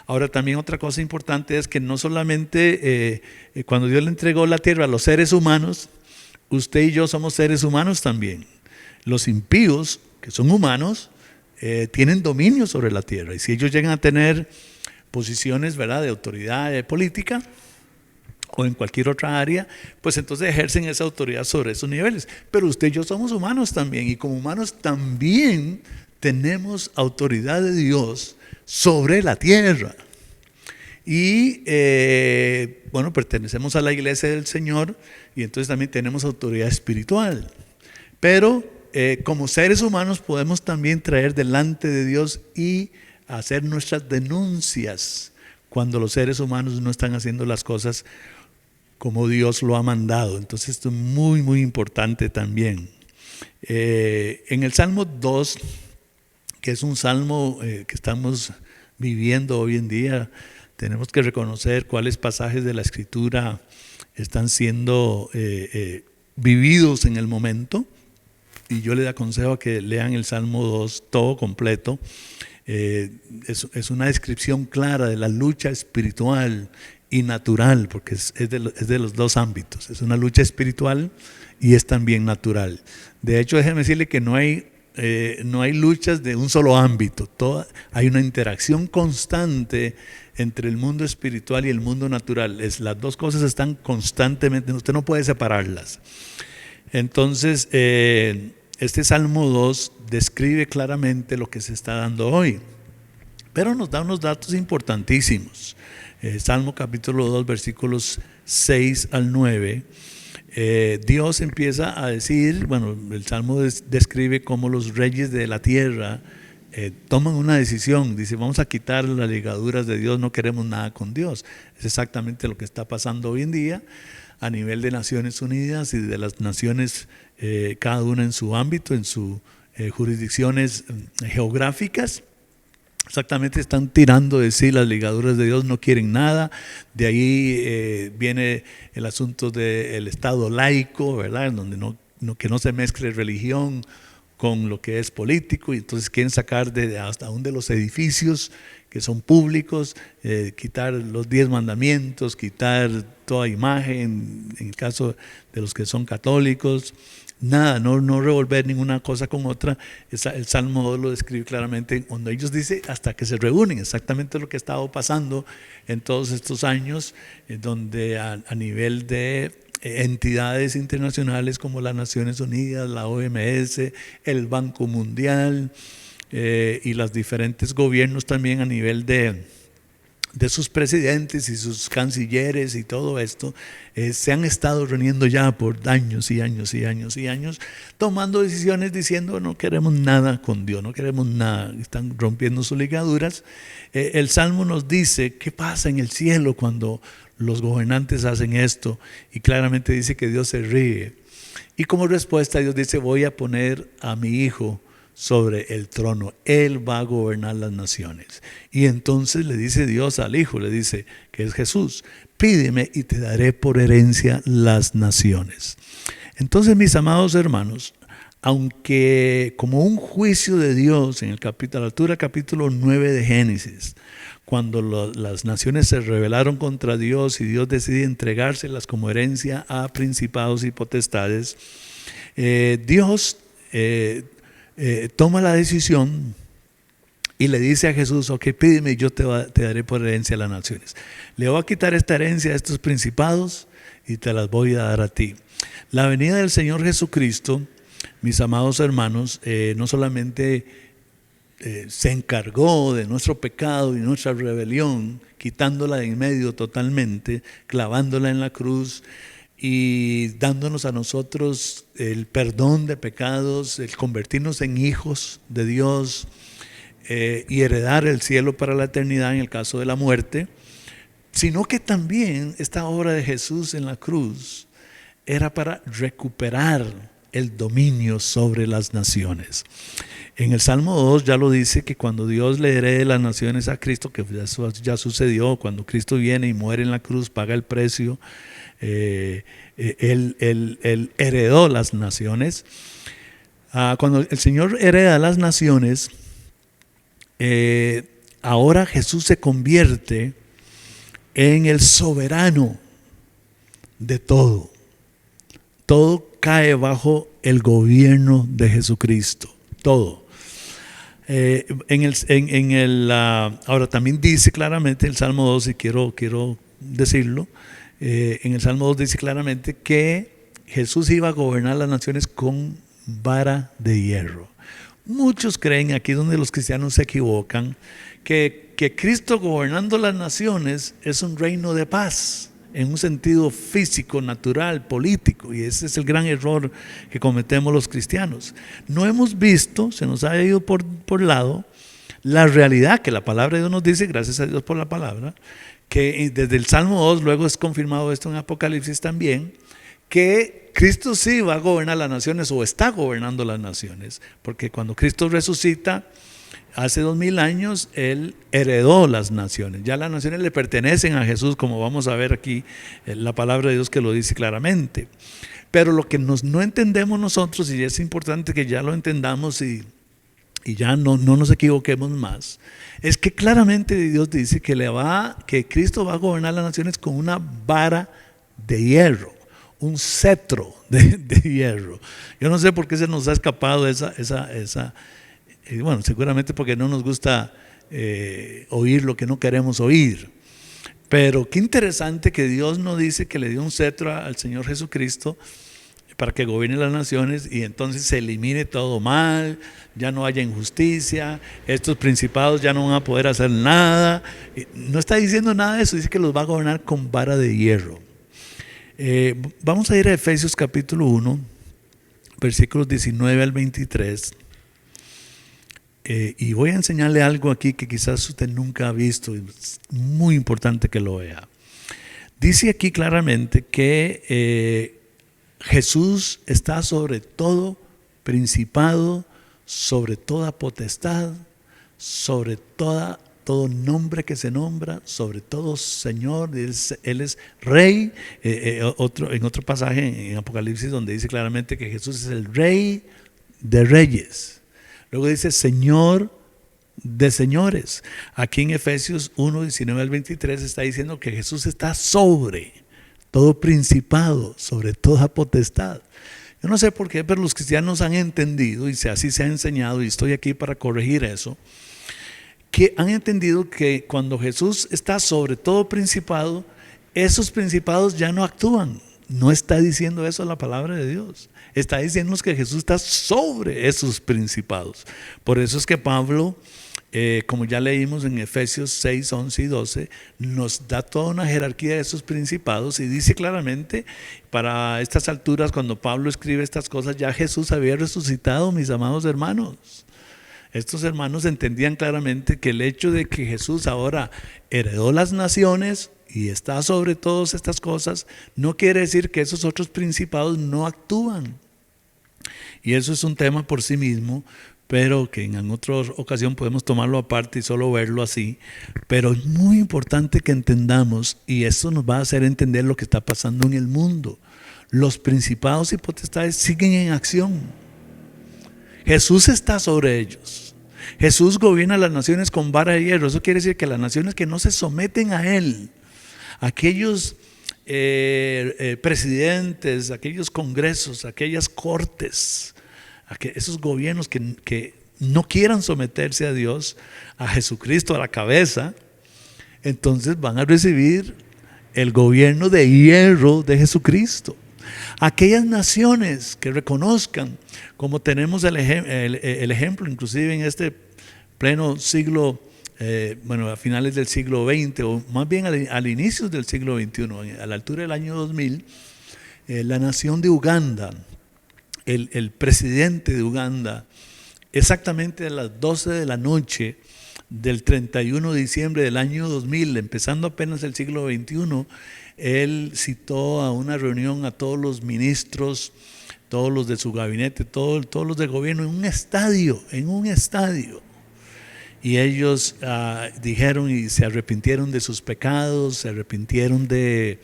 Ahora, también otra cosa importante es que no solamente cuando Dios le entregó la tierra a los seres humanos, usted y yo somos seres humanos también. Los impíos, que son humanos, tienen dominio sobre la tierra, y si ellos llegan a tener posiciones, ¿verdad?, de autoridad política, o en cualquier otra área, pues entonces ejercen esa autoridad sobre esos niveles. Pero usted y yo somos humanos también, y como humanos también tenemos autoridad de Dios sobre la tierra. Y bueno, pertenecemos a la iglesia del Señor, y entonces también tenemos autoridad espiritual. Pero como seres humanos podemos también traer delante de Dios y hacer nuestras denuncias cuando los seres humanos no están haciendo las cosas como Dios lo ha mandado. Entonces esto es muy, muy importante también. En el Salmo 2, que es un salmo que estamos viviendo hoy en día, tenemos que reconocer cuáles pasajes de la Escritura están siendo vividos en el momento. Y yo les aconsejo que lean el Salmo 2 todo completo. Es una descripción clara de la lucha espiritual y natural, porque es de los dos ámbitos. Es una lucha espiritual y es también natural. De hecho, déjeme decirle que no hay luchas de un solo ámbito. Hay una interacción constante entre el mundo espiritual y el mundo natural. Las dos cosas están constantemente, usted no puede separarlas. Entonces, este Salmo 2 describe claramente lo que se está dando hoy, pero nos da unos datos importantísimos. Salmo capítulo 2, versículos 6 al 9, Dios empieza a decir, bueno, el Salmo describe cómo los reyes de la tierra toman una decisión. Dice, vamos a quitar las ligaduras de Dios, no queremos nada con Dios. Es exactamente lo que está pasando hoy en día a nivel de Naciones Unidas y de las naciones, cada una en su ámbito, en sus jurisdicciones geográficas. Exactamente, están tirando de sí las ligaduras de Dios, no quieren nada. De ahí viene el asunto del Estado laico, ¿verdad? En donde que no se mezcle religión con lo que es político, y entonces quieren sacar hasta aún de los edificios que son públicos, quitar los 10 mandamientos, quitar toda imagen, en el caso de los que son católicos. Nada, no revolver ninguna cosa con otra. El Salmo 2 lo describe claramente, cuando ellos dicen hasta que se reúnen, exactamente lo que ha estado pasando en todos estos años, donde a nivel de entidades internacionales como las Naciones Unidas, la OMS, el Banco Mundial y los diferentes gobiernos también a nivel de sus presidentes y sus cancilleres y todo esto, se han estado reuniendo ya por años y años y años y años, tomando decisiones diciendo no queremos nada con Dios, no queremos nada, están rompiendo sus ligaduras. El Salmo nos dice qué pasa en el cielo cuando los gobernantes hacen esto, y claramente dice que Dios se ríe, y como respuesta Dios dice, voy a poner a mi hijo sobre el trono, él va a gobernar las naciones. Y entonces le dice Dios al hijo, le dice que es Jesús, pídeme y te daré por herencia las naciones. Entonces, mis amados hermanos, aunque como un juicio de Dios en la altura capítulo 9 de Génesis, cuando las naciones se rebelaron contra Dios y Dios decide entregárselas como herencia a principados y potestades, Dios toma la decisión y le dice a Jesús, ok, pídeme y yo te daré por herencia a las naciones. Le voy a quitar esta herencia a estos principados y te las voy a dar a ti. La venida del Señor Jesucristo, mis amados hermanos, no solamente se encargó de nuestro pecado y nuestra rebelión, quitándola de en medio totalmente, clavándola en la cruz y dándonos a nosotros el perdón de pecados, el convertirnos en hijos de Dios y heredar el cielo para la eternidad en el caso de la muerte, sino que también esta obra de Jesús en la cruz era para recuperar el dominio sobre las naciones. En el Salmo 2 ya lo dice, que cuando Dios le herede las naciones a Cristo, que eso ya sucedió, cuando Cristo viene y muere en la cruz, paga el precio, él heredó las naciones. Cuando el Señor hereda las naciones, ahora Jesús se convierte en el soberano de todo. Todo cae bajo el gobierno de Jesucristo, todo. Ahora también dice claramente el Salmo 2, y quiero decirlo, En el Salmo 2 dice claramente que Jesús iba a gobernar las naciones con vara de hierro. Muchos creen, aquí donde los cristianos se equivocan, que Cristo gobernando las naciones es un reino de paz, en un sentido físico, natural, político, y ese es el gran error que cometemos los cristianos. No hemos visto, se nos ha ido por lado, la realidad que la palabra de Dios nos dice, gracias a Dios por la palabra, que desde el Salmo 2, luego es confirmado esto en Apocalipsis también, que Cristo sí va a gobernar las naciones o está gobernando las naciones, porque cuando Cristo resucita, hace 2000 años, Él heredó las naciones. Ya las naciones le pertenecen a Jesús, como vamos a ver aquí, la palabra de Dios que lo dice claramente. Pero lo que no entendemos nosotros, y es importante que ya lo entendamos y ya no nos equivoquemos más, es que claramente Dios dice que Cristo va a gobernar las naciones con una vara de hierro, un cetro de hierro. Yo no sé por qué se nos ha escapado esa bueno, seguramente porque no nos gusta oír lo que no queremos oír. Pero qué interesante que Dios no dice que le dio un cetro al Señor Jesucristo para que gobierne las naciones y entonces se elimine todo mal, ya no haya injusticia, estos principados ya no van a poder hacer nada. No está diciendo nada de eso, dice que los va a gobernar con vara de hierro. Vamos a ir a Efesios capítulo 1, versículos 19 al 23. Y voy a enseñarle algo aquí que quizás usted nunca ha visto, y es muy importante que lo vea. Dice aquí claramente que Jesús está sobre todo principado, sobre toda potestad, sobre todo nombre que se nombra, sobre todo Señor. Él es Rey. En otro pasaje en Apocalipsis donde dice claramente que Jesús es el Rey de Reyes. Luego dice Señor de señores. Aquí en Efesios 1, 19 al 23 está diciendo que Jesús está sobre todo principado, sobre toda potestad. Yo no sé por qué, pero los cristianos han entendido, y así se ha enseñado, y estoy aquí para corregir eso, que han entendido que cuando Jesús está sobre todo principado, esos principados ya no actúan. No está diciendo eso la palabra de Dios. Está diciéndonos que Jesús está sobre esos principados. Por eso es que Pablo, como ya leímos en Efesios 6, 11 y 12, nos da toda una jerarquía de esos principados y dice claramente, para estas alturas, cuando Pablo escribe estas cosas, ya Jesús había resucitado, mis amados hermanos. Estos hermanos entendían claramente que el hecho de que Jesús ahora heredó las naciones y está sobre todas estas cosas, no quiere decir que esos otros principados no actúan. Y eso es un tema por sí mismo, pero que en otra ocasión podemos tomarlo aparte y solo verlo así. Pero es muy importante que entendamos, y eso nos va a hacer entender lo que está pasando en el mundo. Los principados y potestades siguen en acción. Jesús está sobre ellos. Jesús gobierna las naciones con vara de hierro. Eso quiere decir que las naciones que no se someten a Él, aquellos presidentes, aquellos congresos, aquellas cortes, esos gobiernos que no quieran someterse a Dios, a Jesucristo a la cabeza, entonces van a recibir el gobierno de hierro de Jesucristo. Aquellas naciones que reconozcan, como tenemos el ejemplo inclusive en este pleno siglo, a finales del siglo XX, o más bien al inicio del siglo XXI, a la altura del año 2000, la nación de Uganda, el presidente de Uganda, exactamente a las 12 de la noche del 31 de diciembre del año 2000, empezando apenas el siglo XXI, él citó a una reunión a todos los ministros, todos los de su gabinete, todos los del gobierno en un estadio. Y ellos dijeron y se arrepintieron de sus pecados, se arrepintieron de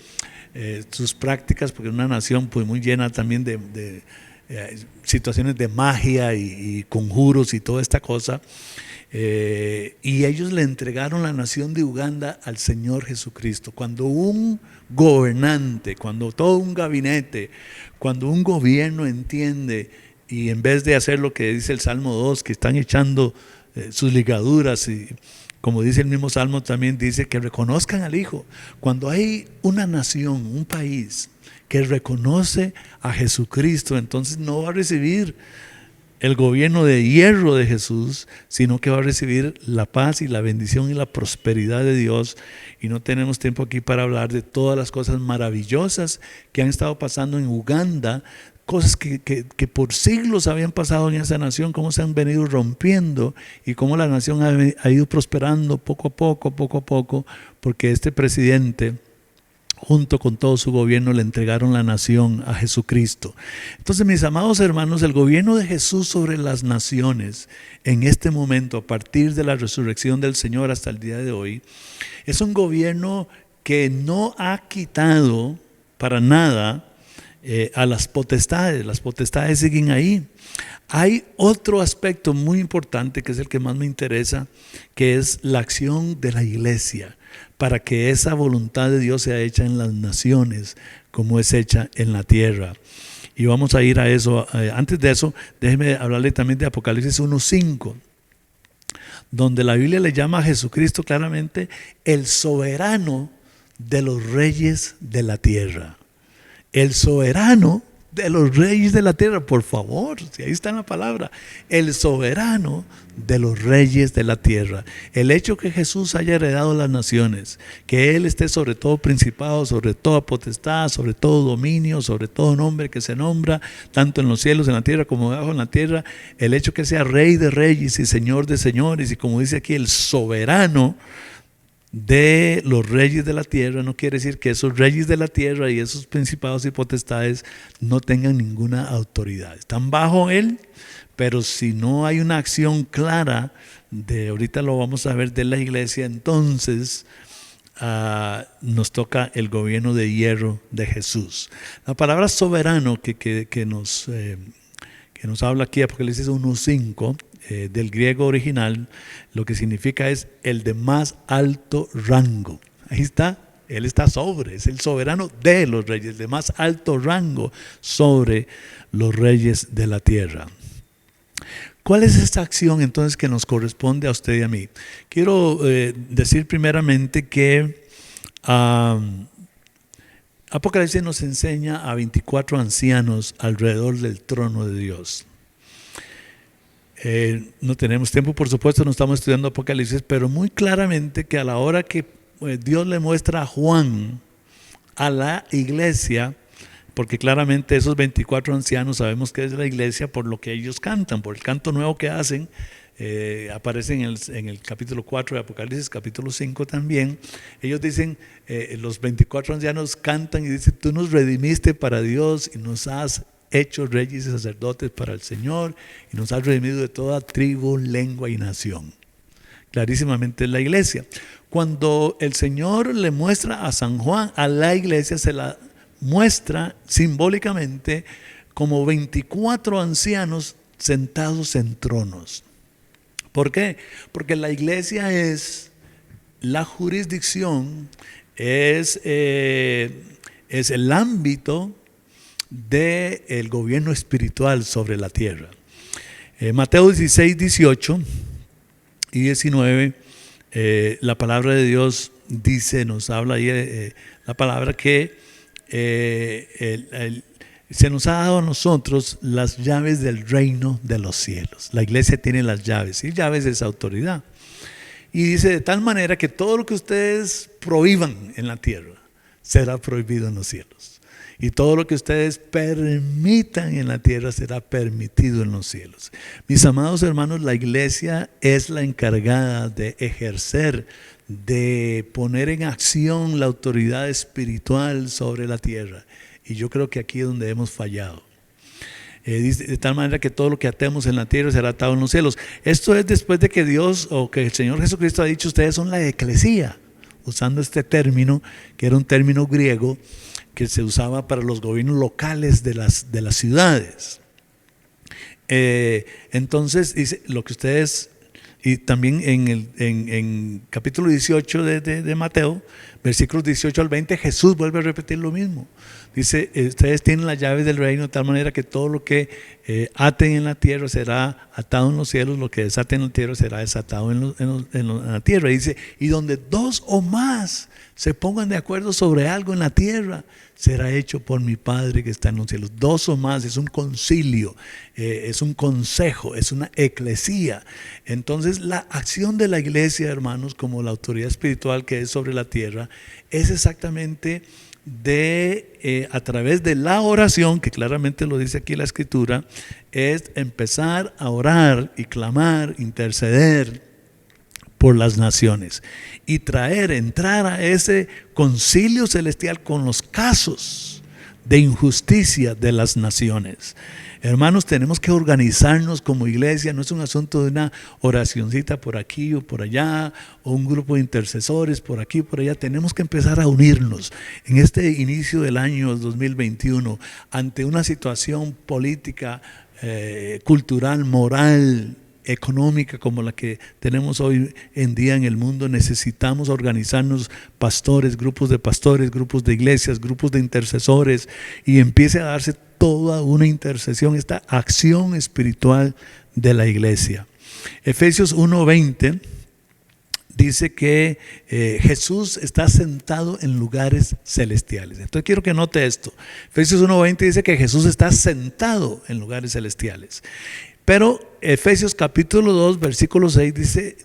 sus prácticas, porque es una nación pues muy llena también de situaciones de magia y conjuros y toda esta cosa. Y ellos le entregaron la nación de Uganda al Señor Jesucristo. Cuando un gobernante, cuando todo un gabinete, cuando un gobierno entiende, y en vez de hacer lo que dice el Salmo 2, que están echando sus ligaduras como dice el mismo Salmo, también dice que reconozcan al Hijo. Cuando hay una nación, un país que reconoce a Jesucristo, entonces no va a recibir el gobierno de hierro de Jesús, sino que va a recibir la paz y la bendición y la prosperidad de Dios. Y no tenemos tiempo aquí para hablar de todas las cosas maravillosas que han estado pasando en Uganda, cosas que por siglos habían pasado en esa nación, cómo se han venido rompiendo y cómo la nación ha ido prosperando poco a poco, porque este presidente, junto con todo su gobierno, le entregaron la nación a Jesucristo. Entonces, mis amados hermanos, el gobierno de Jesús sobre las naciones en este momento, a partir de la resurrección del Señor hasta el día de hoy, es un gobierno que no ha quitado para nada a las potestades siguen ahí. Hay otro aspecto muy importante que es el que más me interesa, que es la acción de la iglesia, para que esa voluntad de Dios sea hecha en las naciones como es hecha en la tierra. Y vamos a ir a eso. Antes de eso, déjeme hablarle también de Apocalipsis 1:5, donde la Biblia le llama a Jesucristo claramente el soberano de los reyes de la tierra. El soberano de los reyes de la tierra, por favor, si ahí está la palabra, el soberano de los reyes de la tierra. El hecho que Jesús haya heredado las naciones, que Él esté sobre todo principado, sobre toda potestad, sobre todo dominio, sobre todo nombre que se nombra, tanto en los cielos, en la tierra, como debajo en la tierra, el hecho que sea Rey de reyes y Señor de señores, y como dice aquí, el soberano de los reyes de la tierra, no quiere decir que esos reyes de la tierra y esos principados y potestades no tengan ninguna autoridad. Están bajo Él, pero si no hay una acción clara, ahorita lo vamos a ver, de la iglesia, entonces nos toca el gobierno de hierro de Jesús. La palabra soberano que nos habla aquí, Apocalipsis 1:5, del griego original, lo que significa es el de más alto rango. Ahí está, Él está sobre, es el soberano de los reyes, de más alto rango sobre los reyes de la tierra. ¿Cuál es esta acción entonces que nos corresponde a usted y a mí? Quiero decir primeramente que Apocalipsis nos enseña a 24 ancianos alrededor del trono de Dios. No tenemos tiempo, por supuesto, no estamos estudiando Apocalipsis, pero muy claramente que a la hora que Dios le muestra a Juan a la iglesia, porque claramente esos 24 ancianos sabemos que es la iglesia por lo que ellos cantan, por el canto nuevo que hacen, aparece en el capítulo 4 de Apocalipsis, capítulo 5 también. Ellos dicen, los 24 ancianos cantan y dicen: tú nos redimiste para Dios y nos has hechos reyes y sacerdotes para el Señor, y nos ha redimido de toda tribu, lengua y nación. Clarísimamente es la iglesia. Cuando el Señor le muestra a San Juan a la iglesia, se la muestra simbólicamente como 24 ancianos sentados en tronos. ¿Por qué? Porque la iglesia es la jurisdicción, es el ámbito del gobierno espiritual sobre la tierra. Mateo 16, 18 y 19, la palabra de Dios dice, nos habla ahí la palabra que se nos ha dado a nosotros las llaves del reino de los cielos. La iglesia tiene las llaves, y llaves es autoridad. Y dice: de tal manera que todo lo que ustedes prohíban en la tierra será prohibido en los cielos. Y todo lo que ustedes permitan en la tierra será permitido en los cielos. Mis amados hermanos, la iglesia es la encargada de ejercer, de poner en acción la autoridad espiritual sobre la tierra. Y yo creo que aquí es donde hemos fallado. Dice: de tal manera que todo lo que atemos en la tierra será atado en los cielos. Esto es después de que Dios, o que el Señor Jesucristo ha dicho: ustedes son la eclesía, usando este término, que era un término griego que se usaba para los gobiernos locales de las ciudades. Entonces dice: lo que ustedes Y también en capítulo 18 de Mateo, versículos 18 al 20, Jesús vuelve a repetir lo mismo. Dice, ustedes tienen las llaves del reino de tal manera que todo lo que aten en la tierra será atado en los cielos, lo que desaten en la tierra será desatado en la tierra. Y dice, y donde dos o más se pongan de acuerdo sobre algo en la tierra, será hecho por mi Padre que está en los cielos. Dos o más es un concilio, es un consejo, es una eclesía. Entonces la acción de la iglesia, hermanos, como la autoridad espiritual que es sobre la tierra, es exactamente a través de la oración, que claramente lo dice aquí la Escritura, es empezar a orar y clamar, interceder por las naciones y entrar a ese concilio celestial con los casos de injusticia de las naciones. Hermanos, tenemos que organizarnos como iglesia. No es un asunto de una oracioncita por aquí o por allá, o un grupo de intercesores por aquí o por allá. Tenemos que empezar a unirnos en este inicio del año 2021 ante una situación política, cultural, moral, económica como la que tenemos hoy en día en el mundo. Necesitamos organizarnos, pastores, grupos de iglesias, grupos de intercesores, y empiece a darse toda una intercesión, esta acción espiritual de la iglesia. Efesios 1:20 dice que Jesús está sentado en lugares celestiales. Entonces quiero que note esto. Efesios 1:20 dice que Jesús está sentado en lugares celestiales. Pero Efesios capítulo 2, versículo 6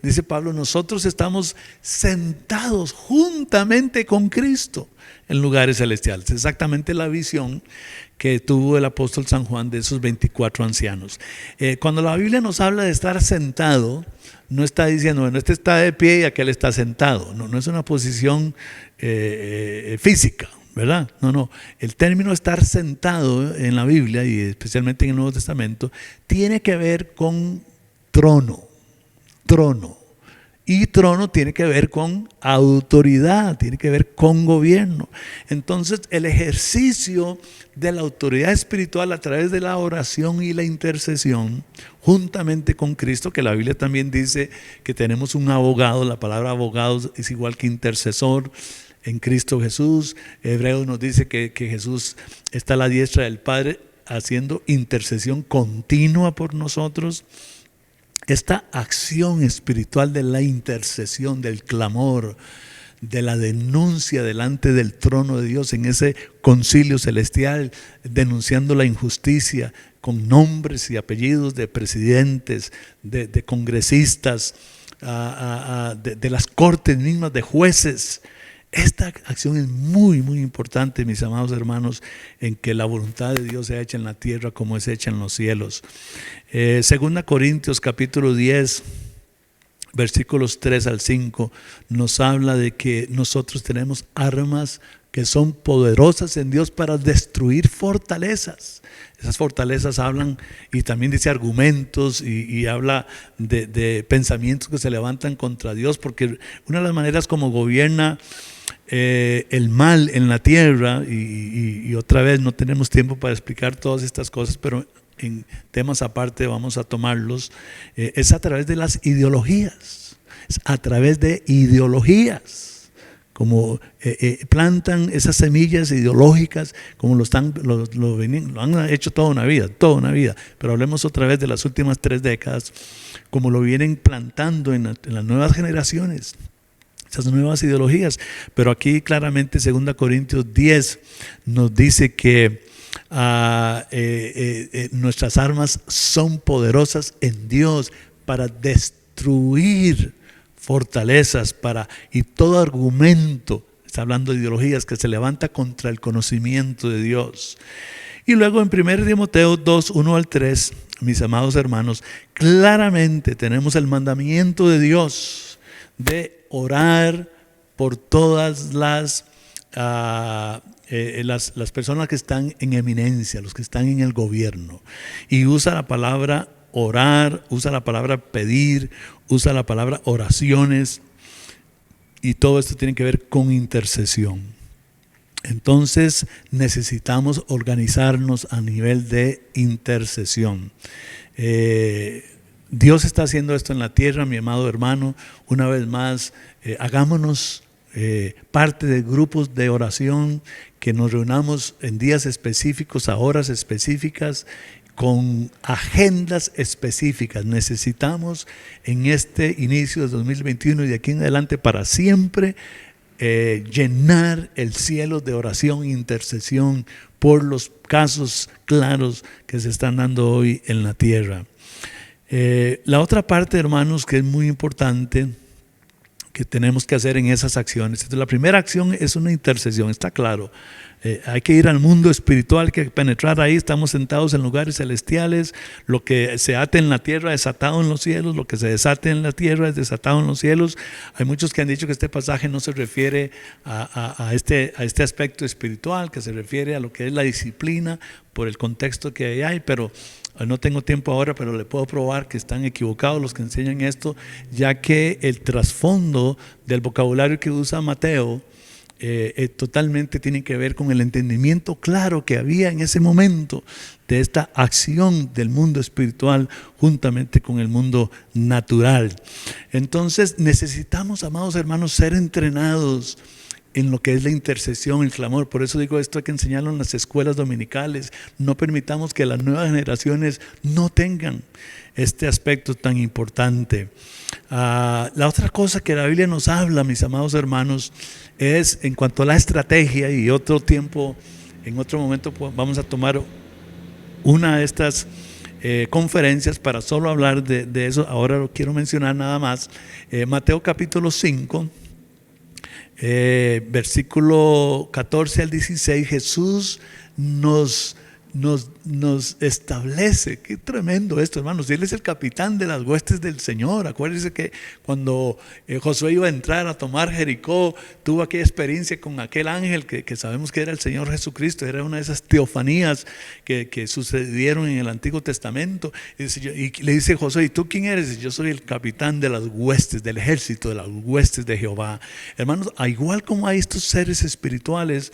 dice Pablo, nosotros estamos sentados juntamente con Cristo en lugares celestiales. Exactamente la visión que tuvo el apóstol San Juan de esos 24 ancianos. Cuando la Biblia nos habla de estar sentado, no está diciendo, bueno, este está de pie y aquel está sentado. No es una posición física, ¿verdad? No. El término estar sentado en la Biblia, y especialmente en el Nuevo Testamento, tiene que ver con trono. Y trono tiene que ver con autoridad, tiene que ver con gobierno. Entonces, el ejercicio de la autoridad espiritual a través de la oración y la intercesión, juntamente con Cristo, que la Biblia también dice que tenemos un abogado. La palabra abogado es igual que intercesor en Cristo Jesús. Hebreos nos dice que Jesús está a la diestra del Padre haciendo intercesión continua por nosotros. Esta acción espiritual de la intercesión, del clamor, de la denuncia delante del trono de Dios en ese concilio celestial, denunciando la injusticia con nombres y apellidos de presidentes, de congresistas, de las cortes mismas, de jueces. Esta acción es muy, muy importante, mis amados hermanos, en que la voluntad de Dios sea hecha en la tierra como es hecha en los cielos. Segunda Corintios capítulo 10, versículos 3 al 5, nos habla de que nosotros tenemos armas que son poderosas en Dios para destruir fortalezas. Esas fortalezas hablan, y también dice argumentos, y habla de pensamientos que se levantan contra Dios, porque una de las maneras como gobierna el mal en la tierra, y otra vez no tenemos tiempo para explicar todas estas cosas, pero en temas aparte vamos a tomarlos, es a través de las ideologías. Es a través de ideologías, como plantan esas semillas ideológicas, como lo han hecho toda una vida, pero hablemos otra vez de las últimas 3 décadas, como lo vienen plantando en las nuevas generaciones, esas nuevas ideologías. Pero aquí claramente 2 Corintios 10 nos dice que nuestras armas son poderosas en Dios para destruir fortalezas, y todo argumento, está hablando de ideologías, que se levanta contra el conocimiento de Dios. Y luego en 1 Timoteo 2, 1 al 3, mis amados hermanos, claramente tenemos el mandamiento de Dios de orar por todas las personas que están en eminencia, los que están en el gobierno. Y usa la palabra orar, usa la palabra pedir, usa la palabra oraciones, y todo esto tiene que ver con intercesión. Entonces necesitamos organizarnos a nivel de intercesión. Dios está haciendo esto en la tierra, mi amado hermano. Una vez más, hagámonos parte de grupos de oración, que nos reunamos en días específicos, a horas específicas, con agendas específicas. Necesitamos en este inicio de 2021 y de aquí en adelante para siempre llenar el cielo de oración e intercesión por los casos claros que se están dando hoy en la tierra. La otra parte, hermanos, que es muy importante, que tenemos que hacer en esas acciones. Entonces, la primera acción es una intercesión, está claro. Hay que ir al mundo espiritual, hay que penetrar ahí. Estamos sentados en lugares celestiales. Lo que se ate en la tierra es atado en los cielos, lo que se desate en la tierra es desatado en los cielos. Hay muchos que han dicho que este pasaje no se refiere a este aspecto espiritual, que se refiere a lo que es la disciplina por el contexto que hay, pero no tengo tiempo ahora, pero le puedo probar que están equivocados los que enseñan esto, ya que el trasfondo del vocabulario que usa Mateo totalmente tiene que ver con el entendimiento claro que había en ese momento de esta acción del mundo espiritual juntamente con el mundo natural. Entonces necesitamos, amados hermanos, ser entrenados en lo que es la intercesión, el clamor. Por eso digo, esto hay que enseñarlo en las escuelas dominicales. No permitamos que las nuevas generaciones no tengan este aspecto tan importante. La otra cosa que la Biblia nos habla, mis amados hermanos, es en cuanto a la estrategia, y otro tiempo, en otro momento vamos a tomar una de estas conferencias para solo hablar de eso. Ahora lo quiero mencionar nada más. Mateo capítulo 5, versículo 14 al 16, Jesús nos establece. Qué tremendo esto, hermanos. Él es el capitán de las huestes del Señor. Acuérdense que cuando Josué iba a entrar a tomar Jericó, tuvo aquella experiencia con aquel ángel que sabemos que era el Señor Jesucristo. Era una de esas teofanías que sucedieron en el Antiguo Testamento. Y le dice Josué: ¿y tú quién eres? Yo soy el capitán de las huestes, del ejército de las huestes de Jehová. Hermanos, igual como hay estos seres espirituales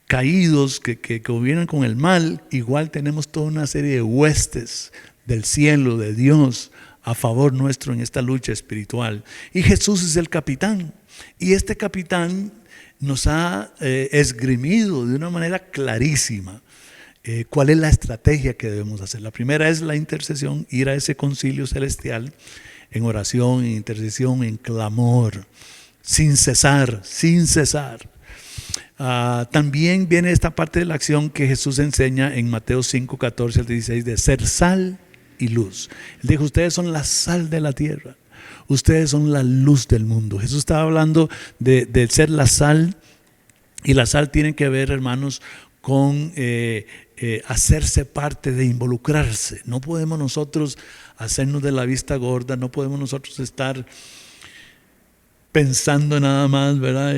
caídos que gobiernan con el mal, igual tenemos toda una serie de huestes del cielo, de Dios, a favor nuestro en esta lucha espiritual. Y Jesús es el capitán. Y este capitán nos ha esgrimido de una manera clarísima cuál es la estrategia que debemos hacer. La primera es la intercesión, ir a ese concilio celestial en oración, en intercesión, en clamor, sin cesar, sin cesar. También viene esta parte de la acción que Jesús enseña en Mateo 5, 14 al 16, de ser sal y luz. Él dijo: ustedes son la sal de la tierra, ustedes son la luz del mundo. Jesús estaba hablando de ser la sal, y la sal tiene que ver, hermanos, con hacerse parte, de involucrarse. No podemos nosotros hacernos de la vista gorda, no podemos nosotros estar pensando nada más, ¿verdad?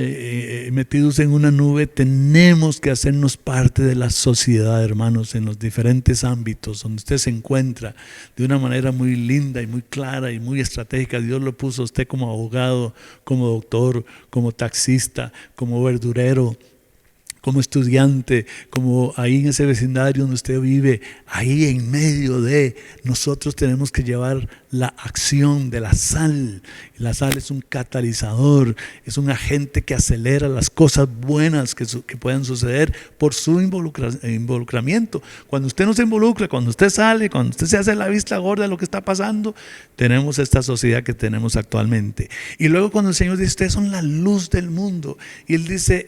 Metidos en una nube. Tenemos que hacernos parte de la sociedad, hermanos, en los diferentes ámbitos donde usted se encuentra, de una manera muy linda y muy clara y muy estratégica. Dios lo puso a usted como abogado, como doctor, como taxista, como verdurero, como estudiante, como ahí en ese vecindario donde usted vive. Ahí en medio de nosotros tenemos que llevar la acción de la sal. La sal es un catalizador, es un agente que acelera las cosas buenas que puedan suceder por su involucramiento. Cuando usted no se involucra, cuando usted sale, cuando usted se hace la vista gorda de lo que está pasando, tenemos esta sociedad que tenemos actualmente. Y luego cuando el Señor dice: ustedes son la luz del mundo, y Él dice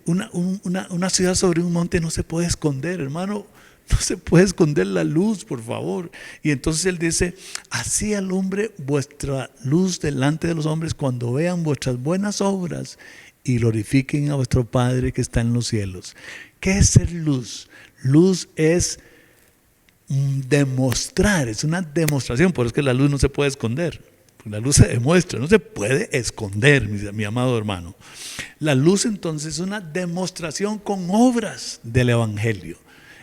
una ciudad sobre un monte no se puede esconder, hermano. No se puede esconder la luz, por favor. Y entonces Él dice: así alumbre vuestra luz delante de los hombres, cuando vean vuestras buenas obras y glorifiquen a vuestro Padre que está en los cielos. ¿Qué es ser luz? Luz es demostrar, es una demostración. Por eso es que la luz no se puede esconder. La luz se demuestra, no se puede esconder, mi amado hermano. La luz entonces es una demostración con obras del Evangelio.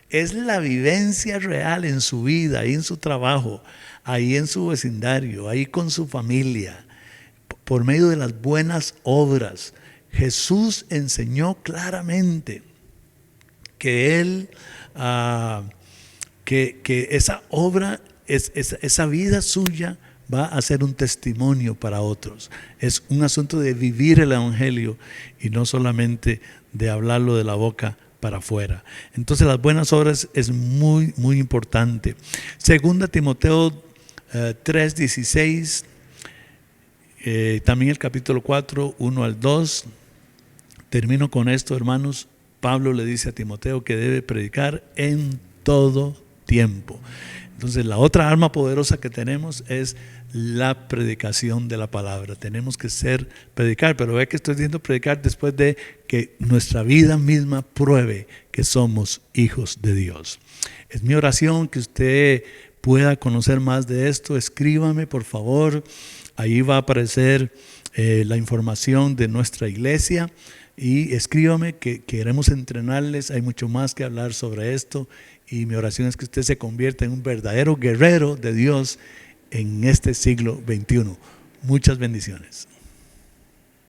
Es la vivencia real en su vida, ahí en su trabajo, ahí en su vecindario, ahí con su familia, por medio de las buenas obras. Jesús enseñó claramente que Él, que esa obra esa vida suya va a ser un testimonio para otros. Es un asunto de vivir el Evangelio y no solamente de hablarlo de la boca para afuera. Entonces las buenas obras es muy, muy importante. Segunda Timoteo 3:16, también el capítulo 4, 1 al 2. Termino con esto, hermanos. Pablo le dice a Timoteo que debe predicar en todo tiempo. Entonces la otra arma poderosa que tenemos es la predicación de la palabra. Tenemos que predicar, pero ve que estoy diciendo predicar después de que nuestra vida misma pruebe que somos hijos de Dios. Es mi oración que usted pueda conocer más de esto. Escríbame, por favor. Ahí va a aparecer la información de nuestra iglesia. Y escríbame que queremos entrenarles. Hay mucho más que hablar sobre esto. Y mi oración es que usted se convierta en un verdadero guerrero de Dios en este siglo XXI. Muchas bendiciones.